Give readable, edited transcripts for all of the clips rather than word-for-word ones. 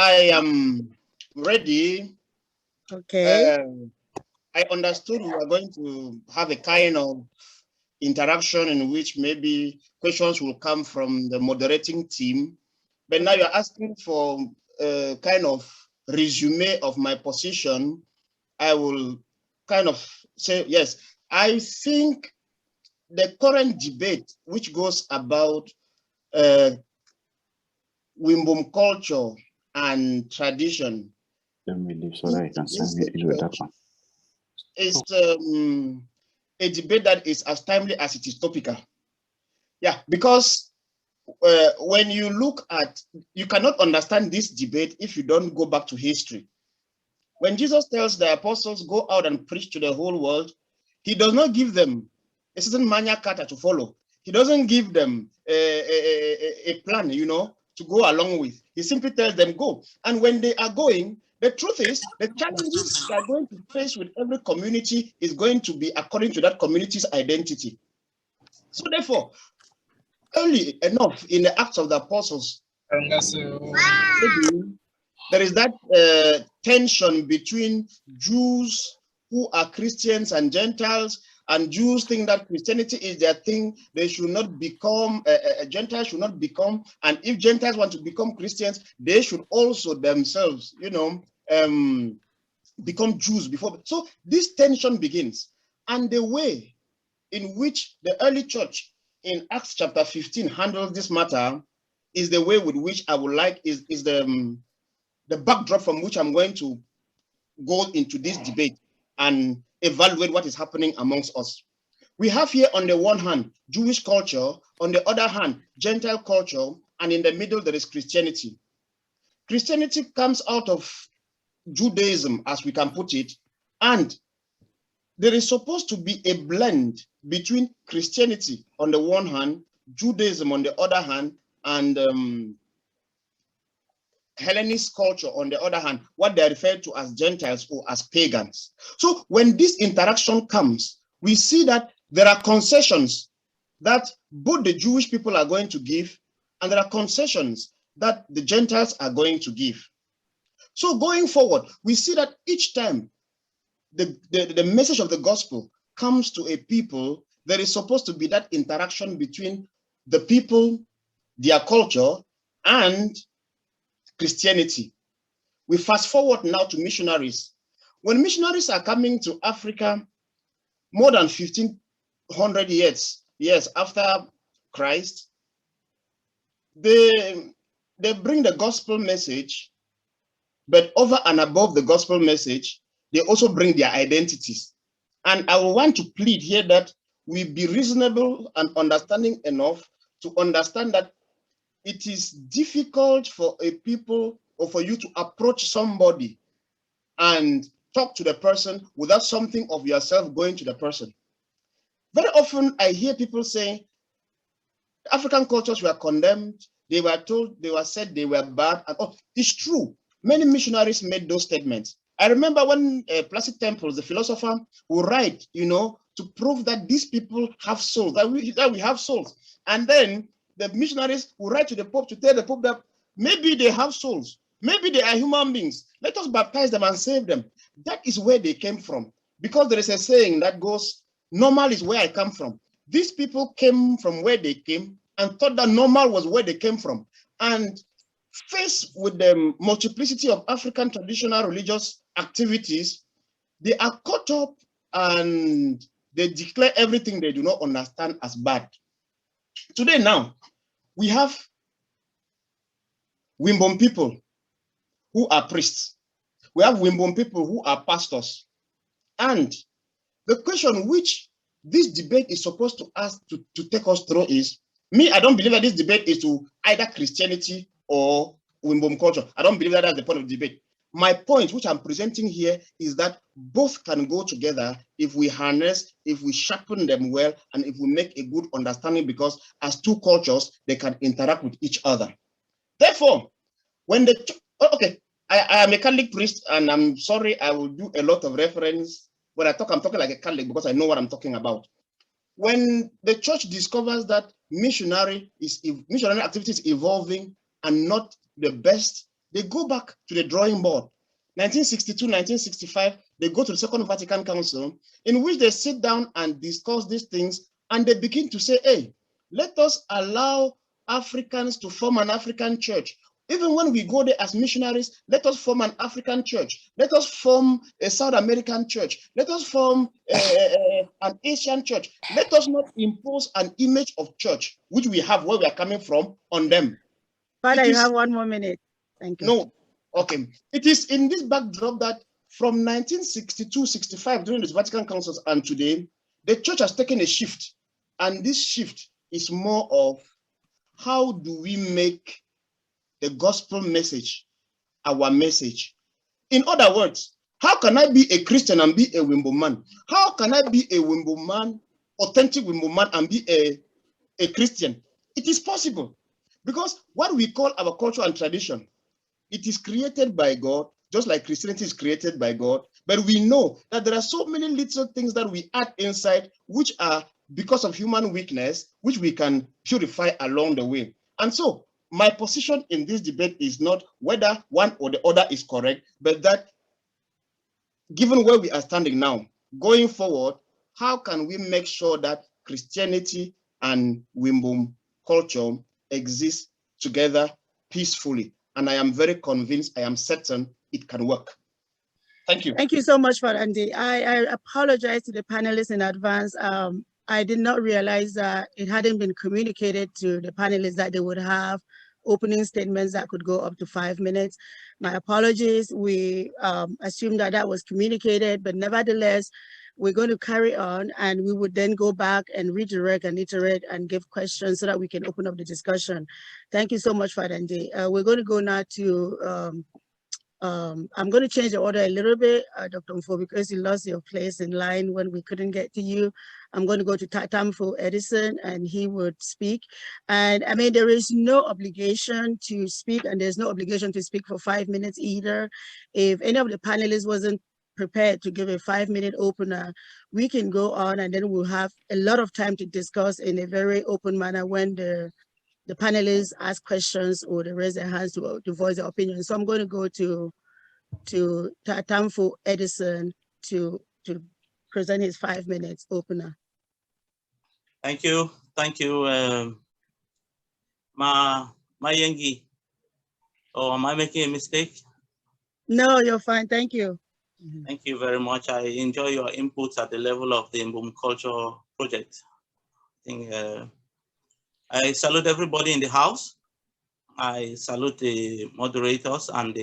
I am ready. Okay. I understood we were going to have a kind of interaction in which maybe questions will come from the moderating team. But now you're asking for a kind of resume of my position. I will kind of say, yes, I think the current debate, which goes about Mbum culture and tradition, Let me leave so that I can send me with that one. Is a debate that is as timely as it is topical. Yeah, because when you look at, you cannot understand this debate if you don't go back to history. When Jesus tells the apostles, go out and preach to the whole world, he does not give them a certain magna carta to follow. He doesn't give them a plan, to go along with. He simply tells them, go. And when they are going, the truth is, the challenges they are going to face with every community is going to be according to that community's identity. So therefore, early enough in the Acts of the Apostles, there is that tension between Jews who are Christians and Gentiles, and Jews think that Christianity is their thing. They should not become, Gentiles should not become, and if Gentiles want to become Christians, they should also themselves, become Jews before. So this tension begins. And the way in which the early church in Acts chapter 15 handles this matter is the way with which I would like, is the backdrop from which I'm going to go into this debate and evaluate what is happening amongst us. We have here on the one hand, Jewish culture, on the other hand, Gentile culture, and in the middle there is Christianity. Christianity comes out of Judaism, as we can put it, and there is supposed to be a blend between Christianity on the one hand, Judaism on the other hand, and Hellenist culture on the other hand, what they are referred to as Gentiles or as pagans. So when this interaction comes, we see that there are concessions that both the Jewish people are going to give, and there are concessions that the Gentiles are going to give. So going forward, we see that each time the message of the gospel comes to a people, there is supposed to be that interaction between the people, their culture, and Christianity. We fast forward now to missionaries. When missionaries are coming to Africa more than 1500 years after Christ, they bring the gospel message, but over and above the gospel message, they also bring their identities. And I will want to plead here that we be reasonable and understanding enough to understand that it is difficult for a people or for you to approach somebody and talk to the person without something of yourself going to the person. Very often I hear people saying African cultures were condemned, they were told, they were said they were bad. And oh, it's true. Many missionaries made those statements. I remember when Placid Temples, the philosopher, would write, to prove that these people have souls, that we have souls. And then the missionaries will write to the Pope to tell the Pope that maybe they have souls, maybe they are human beings. Let us baptize them and save them. That is where they came from. Because there is a saying that goes, normal is where I come from. These people came from where they came and thought that normal was where they came from. And faced with the multiplicity of African traditional religious activities, they are caught up and they declare everything they do not understand as bad. Today now, we have Mbum people who are priests. We have Mbum people who are pastors. And the question which this debate is supposed to ask to take us through is, me, I don't believe that this debate is to either Christianity or Mbum culture. I don't believe that that's the point of the debate. My point, which I'm presenting here, is that both can go together if we harness, if we sharpen them well, and if we make a good understanding, because as two cultures, they can interact with each other. Therefore, when I am a Catholic priest, and I'm sorry, I will do a lot of reference. When I talk, I'm talking like a Catholic because I know what I'm talking about. When the church discovers that missionary activity is evolving and not the best, they go back to the drawing board. 1962, 1965, they go to the Second Vatican Council, in which they sit down and discuss these things, and they begin to say, hey, let us allow Africans to form an African church. Even when we go there as missionaries, let us form an African church. Let us form a South American church. Let us form an Asian church. Let us not impose an image of church, which we have where we are coming from, on them. Father, you have 1 more minute. Thank you. No, okay. It is in this backdrop that from 1962-65, during the Vatican Councils and today, the church has taken a shift. And this shift is more of how do we make the gospel message our message? In other words, how can I be a Christian and be a Mbum man? How can I be a Mbum man, authentic Mbum man, and be a Christian? It is possible, because what we call our culture and tradition, it is created by God, just like Christianity is created by God. But we know that there are so many little things that we add inside, which are because of human weakness, which we can purify along the way. And so my position in this debate is not whether one or the other is correct, but that given where we are standing now, going forward, how can we make sure that Christianity and Mbum culture exist together peacefully? And I am very convinced, I am certain it can work. Thank you. Thank you so much, Father Andy. I apologize to the panelists in advance. I did not realize that it hadn't been communicated to the panelists that they would have opening statements that could go up to 5 minutes. My apologies. We assumed that that was communicated, but nevertheless, we're going to carry on, and we would then go back and redirect and iterate and give questions so that we can open up the discussion. Thank you so much, Father Andy. We're going to go now to I'm going to change the order a little bit, Dr. Nfor, because you lost your place in line when we couldn't get to you. I'm going to go to Tamfu Edison, and he would speak. And I mean, there is no obligation to speak, and there's no obligation to speak for 5 minutes either. If any of the panelists wasn't prepared to give a 5-minute opener, we can go on, and then we'll have a lot of time to discuss in a very open manner when the panelists ask questions or they raise their hands to voice their opinion. So I'm going to go to Tamfu Edison to present his 5 minutes opener. Thank you. Thank you, Mayengi. Or am I making a mistake? No, you're fine. Thank you. Thank you very much. I enjoy your inputs at the level of the Mbum Culture Project. I think I salute everybody in the house. I salute the moderators and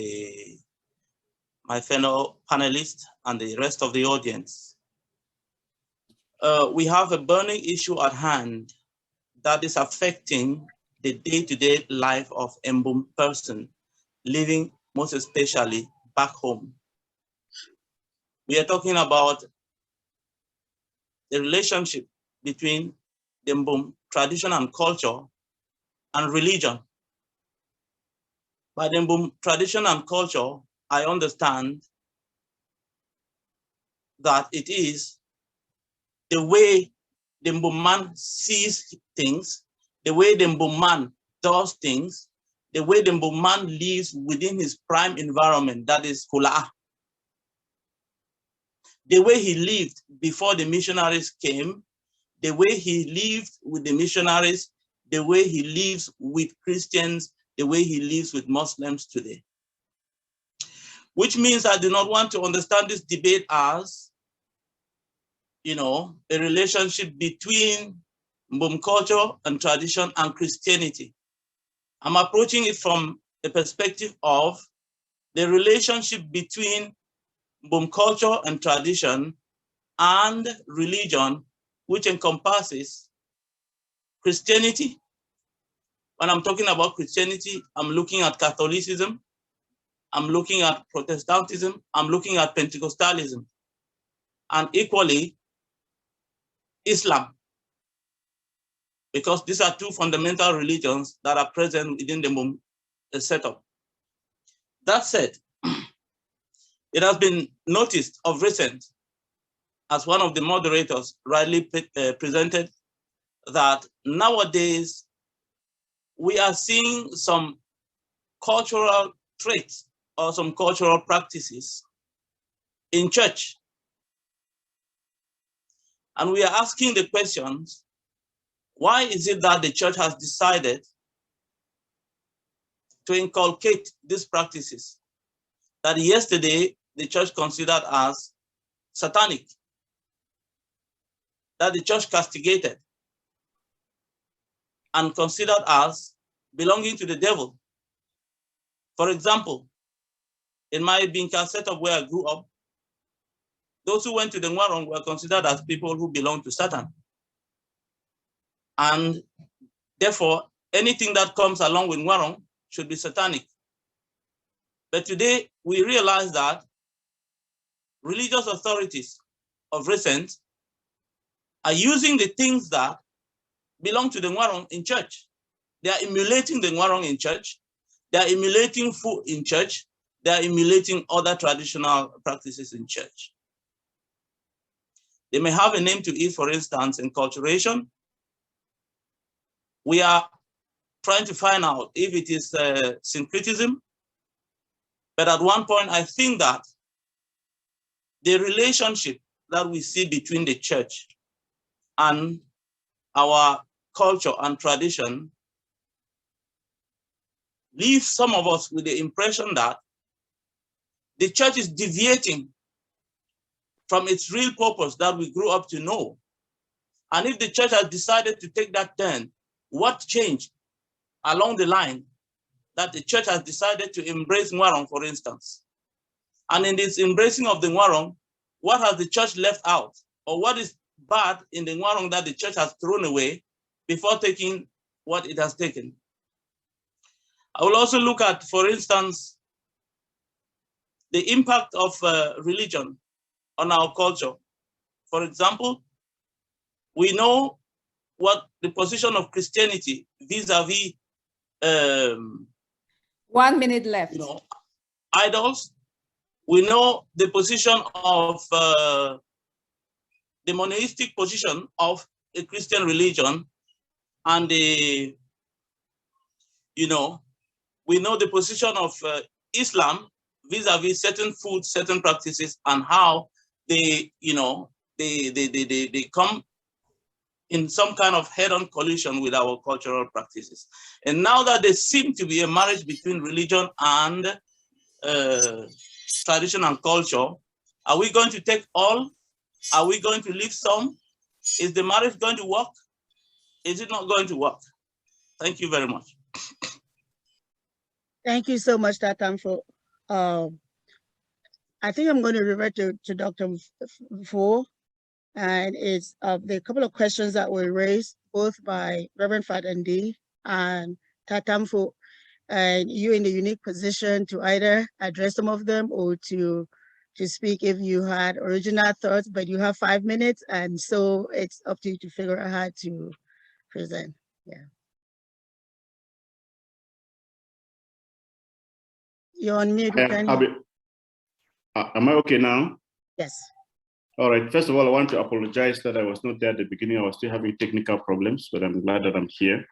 my fellow panelists and the rest of the audience. We have a burning issue at hand that is affecting the day-to-day life of a Mbum person living most especially back home. We are talking about the relationship between the Mbum tradition and culture and religion. By the Mbum tradition and culture, I understand that it is the way the Mbum man sees things, the way the Mbum man does things, the way the Mbum man lives within his prime environment, that is Kula. The way he lived before the missionaries came, the way he lived with the missionaries, the way he lives with Christians, the way he lives with Muslims today. Which means I do not want to understand this debate as, you know, a relationship between Mbum culture and tradition and Christianity. I'm approaching it from a perspective of the relationship between Mbum culture and tradition and religion, which encompasses Christianity. When I'm talking about Christianity, I'm looking at Catholicism, I'm looking at Protestantism, I'm looking at Pentecostalism, and equally Islam, because these are two fundamental religions that are present within the Mbum setup. That said, it has been noticed of recent, as one of the moderators rightly presented, that nowadays we are seeing some cultural traits or some cultural practices in church. And we are asking the questions, why is it that the church has decided to inculcate these practices that yesterday the church considered as satanic, that the church castigated and considered as belonging to the devil? For example, in my Binka setup where I grew up, those who went to the Ngwarong were considered as people who belong to Satan. And therefore, anything that comes along with Ngwarong should be satanic. But today, we realize that religious authorities of recent are using the things that belong to the Ngwarong in church. They are emulating the Ngwarong in church. They are emulating food in church. They are emulating other traditional practices in church. They may have a name to it, for instance, enculturation. We are trying to find out if it is syncretism. But at one point, I think that the relationship that we see between the church and our culture and tradition leaves some of us with the impression that the church is deviating from its real purpose that we grew up to know. And if the church has decided to take that turn, what changed along the line that the church has decided to embrace Ngwarong, for instance? And in this embracing of the Ngwarong, what has the church left out? Or what is bad in the Ngwarong that the church has thrown away before taking what it has taken? I will also look at, for instance, the impact of religion on our culture. For example, we know what the position of Christianity vis-a-vis 1 minute left. Idols. We know the position of the monotheistic position of a Christian religion, and we know the position of Islam vis-a-vis certain foods, certain practices, and how they come in some kind of head-on collision with our cultural practices. And now that there seems to be a marriage between religion and tradition and culture, are we going to take all? Are we going to leave some? Is the marriage going to work? Is it not going to work? Thank you very much. Thank you so much, Tamfu. I think I'm going to revert to Dr. Nfor, and it's the couple of questions that were raised both by Reverend Fadandi and Tamfu, and you in the unique position to either address some of them or to speak if you had original thoughts, but you have 5 minutes, and so it's up to you to figure out how to present. Yeah. You're on mute. Am I okay now? Yes. All right. First of all, I want to apologize that I was not there at the beginning. I was still having technical problems, but I'm glad that I'm here.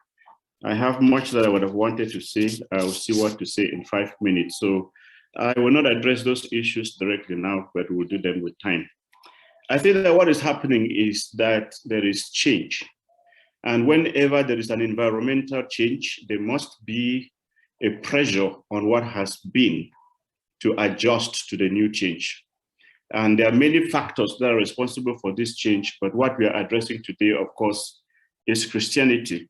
I have much that I would have wanted to say. I will see what to say in 5 minutes. So I will not address those issues directly now, but we'll do them with time. I think that what is happening is that there is change. And whenever there is an environmental change, there must be a pressure on what has been to adjust to the new change. And there are many factors that are responsible for this change, but what we are addressing today, of course, is Christianity.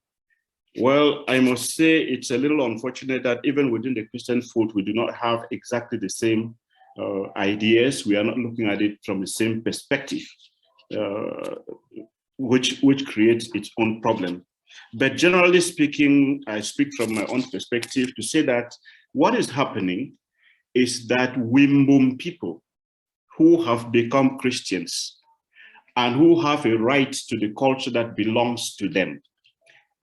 Well, I must say it's a little unfortunate that even within the Christian fold, we do not have exactly the same ideas. We are not looking at it from the same perspective, which creates its own problem. But generally speaking, I speak from my own perspective to say that what is happening is that Mbum people who have become Christians and who have a right to the culture that belongs to them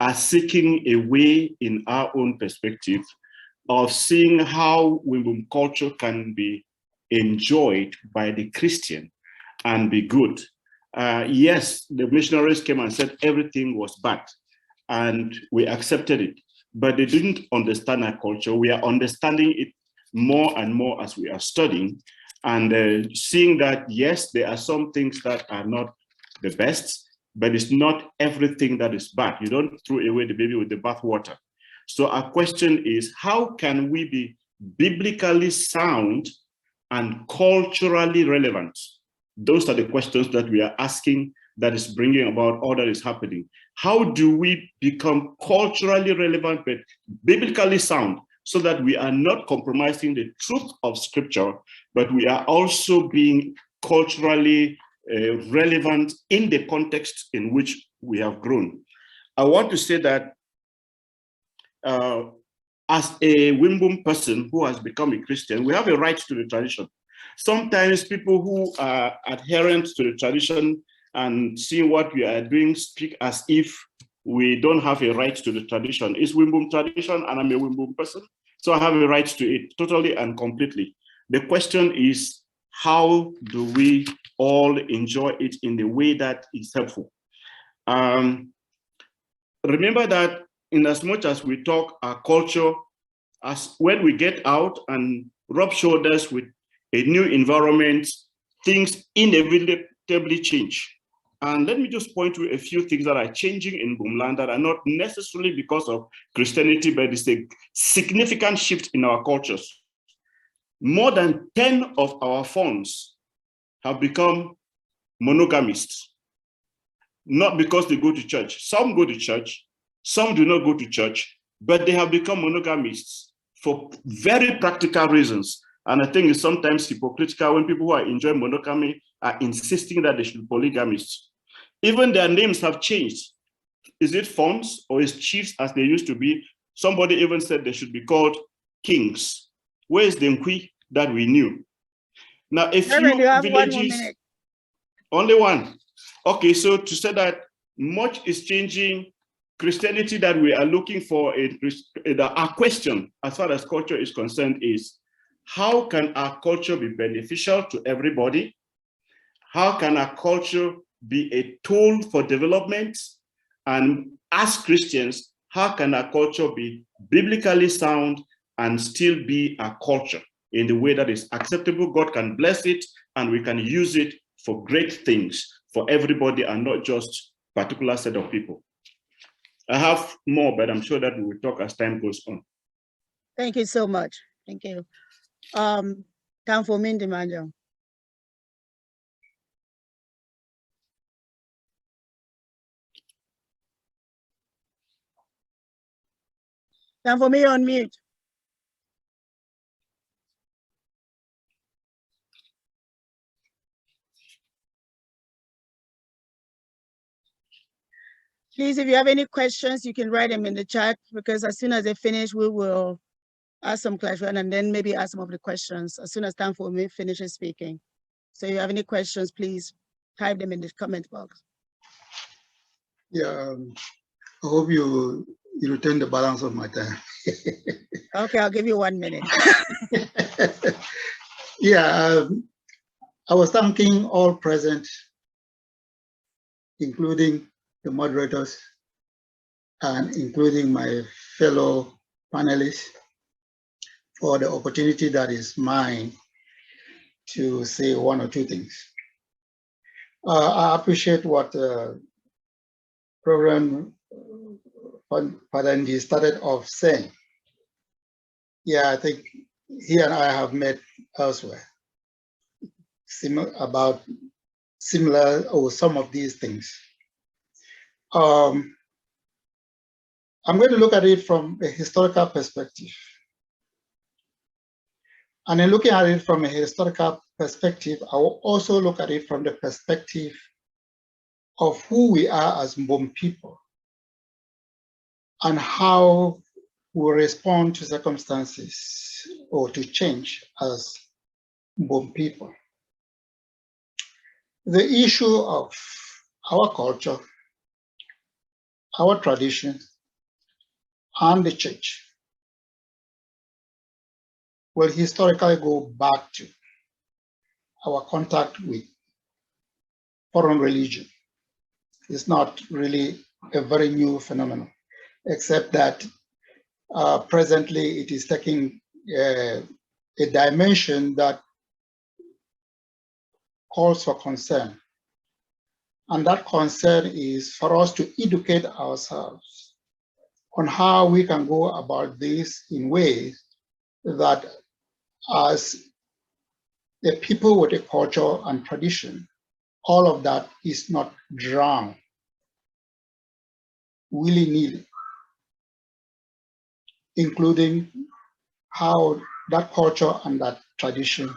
are seeking a way, in our own perspective, of seeing how Mbum culture can be enjoyed by the Christian and be good. Yes, the missionaries came and said everything was bad, and we accepted it, but they didn't understand our culture. We are understanding it more and more as we are studying, and seeing that, yes, there are some things that are not the best, but it's not everything that is bad. You don't throw away the baby with the bathwater. So our question is, how can we be biblically sound and culturally relevant? Those are the questions that we are asking that is bringing about all that is happening. How do we become culturally relevant but biblically sound, so that we are not compromising the truth of Scripture, but we are also being culturally relevant in the context in which we have grown? I want to say that as a Mbum person who has become a Christian, we have a right to the tradition. Sometimes people who are adherent to the tradition and see what we are doing speak as if we don't have a right to the tradition. It's Mbum tradition, and I'm a Mbum person, so I have a right to it totally and completely. The question is, how do we all enjoy it in the way that is helpful? Remember that in as much as we talk our culture, as when we get out and rub shoulders with a new environment, things inevitably change. And let me just point to a few things that are changing in Mbumland that are not necessarily because of Christianity, but it's a significant shift in our cultures. More than 10 of our phones have become monogamists, not because they go to church. Some go to church, some do not go to church, but they have become monogamists for very practical reasons. And I think it's sometimes hypocritical when people who are enjoying monogamy are insisting that they should be polygamists. Even their names have changed. Is it Fons or is chiefs as they used to be? Somebody even said they should be called kings. Where is the Nkwi that we knew? Now, a few villages, only one. Okay, so to say that much is changing, Christianity that we are looking for, our question as far as culture is concerned is, how can our culture be beneficial to everybody? How can our culture be a tool for development? And as Christians, how can our culture be biblically sound and still be a culture in the way that is acceptable? God can bless it and we can use it for great things for everybody and not just a particular set of people. I have more, but I'm sure that we will talk as time goes on. Thank you so much. Thank you. Tamfu Manjong. Tamfu on mute. Please, if you have any questions, you can write them in the chat, because as soon as they finish, we will ask some questions and then maybe ask some of the questions as soon as Tamfu finishes speaking. So if you have any questions, please type them in the comment box. Yeah, I hope you return the balance of my time. Okay, I'll give you 1 minute. Yeah, I was thanking all present, including the moderators and including my fellow panelists, for the opportunity that is mine to say one or two things. I appreciate what Program Padanji started off saying. Yeah, I think he and I have met elsewhere about similar or some of these things. I'm going to look at it from a historical perspective. And in looking at it from a historical perspective, I will also look at it from the perspective of who we are as Mbum people and how we respond to circumstances or to change as Mbum people. The issue of our culture, our tradition, and the church will historically go back to our contact with foreign religion. It's not really a very new phenomenon, except that presently it is taking a dimension that calls for concern. And that concern is for us to educate ourselves on how we can go about this in ways that, as a people with a culture and tradition, all of that is not drowned willy-nilly, including how that culture and that tradition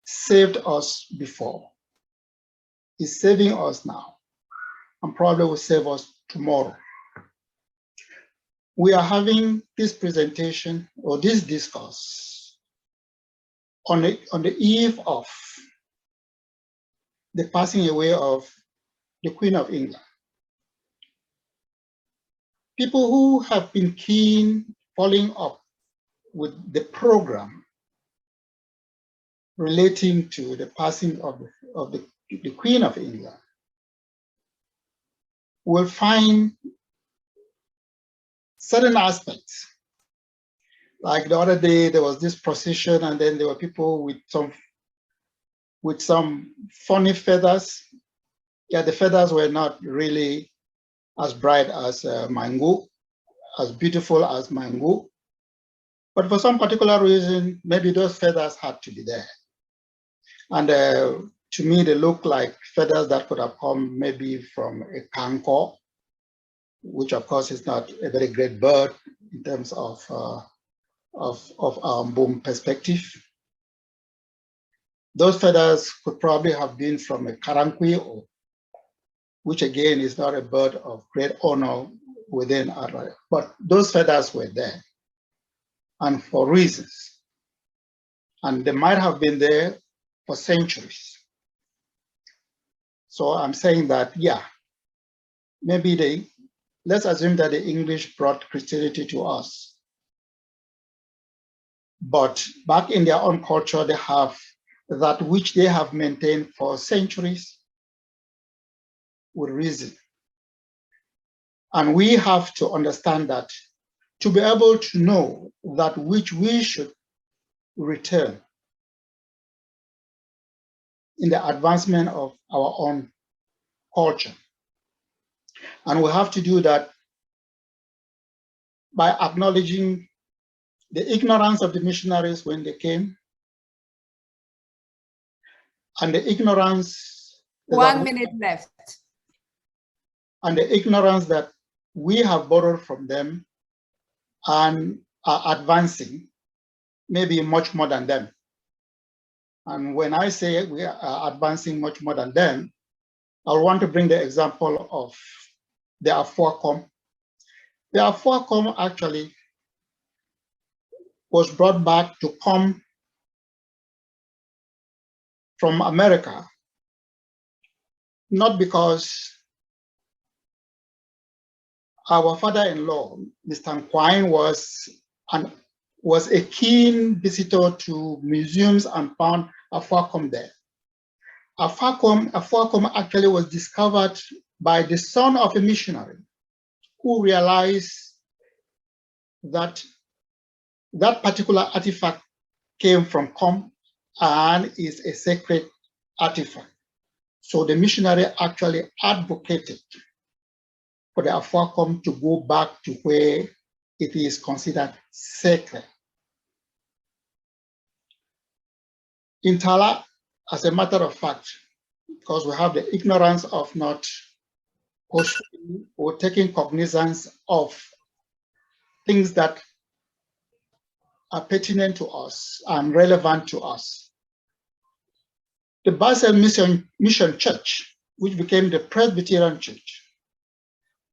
saved us before, is saving us now, and probably will save us tomorrow. We are having this presentation or this discourse on the eve of the passing away of the Queen of England. People who have been keen following up with the program relating to the passing of the Queen of England will find certain aspects. Like the other day, there was this procession, and then there were people with some funny feathers. Yeah, the feathers were not really as bright as mango, as beautiful as mango. But for some particular reason, maybe those feathers had to be there. And to me, they look like feathers that could have come maybe from a kanko, which of course is not a very great bird in terms of our Mbum perspective. Those feathers could probably have been from a karankwi, which again is not a bird of great honor within our, but those feathers were there, and for reasons. And they might have been there for centuries. So I'm saying that, yeah, maybe let's assume that the English brought Christianity to us. But back in their own culture, they have that which they have maintained for centuries with reason. And we have to understand that to be able to know that which we should return in the advancement of our own culture. And we have to do that by acknowledging the ignorance of the missionaries when they came, and the ignorance— 1 minute left. And the ignorance that we have borrowed from them and are advancing, maybe much more than them. And when I say we are advancing much more than them, I want to bring the example of the Nfor. The Nfor actually was brought back to come from America, not because our father-in-law, Mr. Nkwine, was a keen visitor to museums and found Nfor there. Nfor actually was discovered by the son of a missionary who realized that that particular artifact came from Com and is a sacred artifact. So the missionary actually advocated for the Nfor to go back to where it is considered sacred. In Tala, as a matter of fact, because we have the ignorance of not pursuing or taking cognizance of things that are pertinent to us and relevant to us. The Basel Mission Church, which became the Presbyterian Church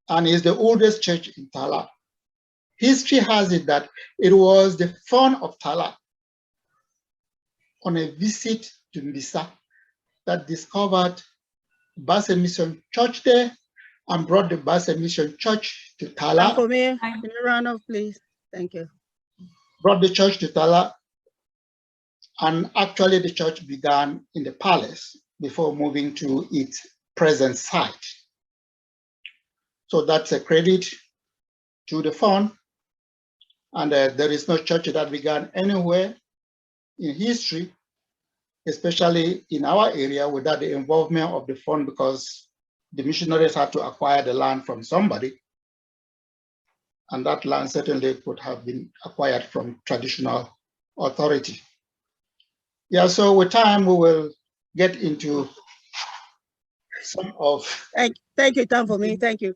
and is the oldest church in Tala, history has it that it was the fount of Tala on a visit to Mbisa that discovered Basel Mission Church there and brought the Basel Mission Church to Tala. Nformi, can you run off, please? Thank you. Brought the church to Tala, and actually the church began in the palace before moving to its present site. So that's a credit to the fund, and there is no church that began anywhere in history, especially in our area, without the involvement of the fund, because the missionaries had to acquire the land from somebody. And that land certainly could have been acquired from traditional authority. Yeah, so with time, we will get into some of. Thank you, Tamfu. Thank you.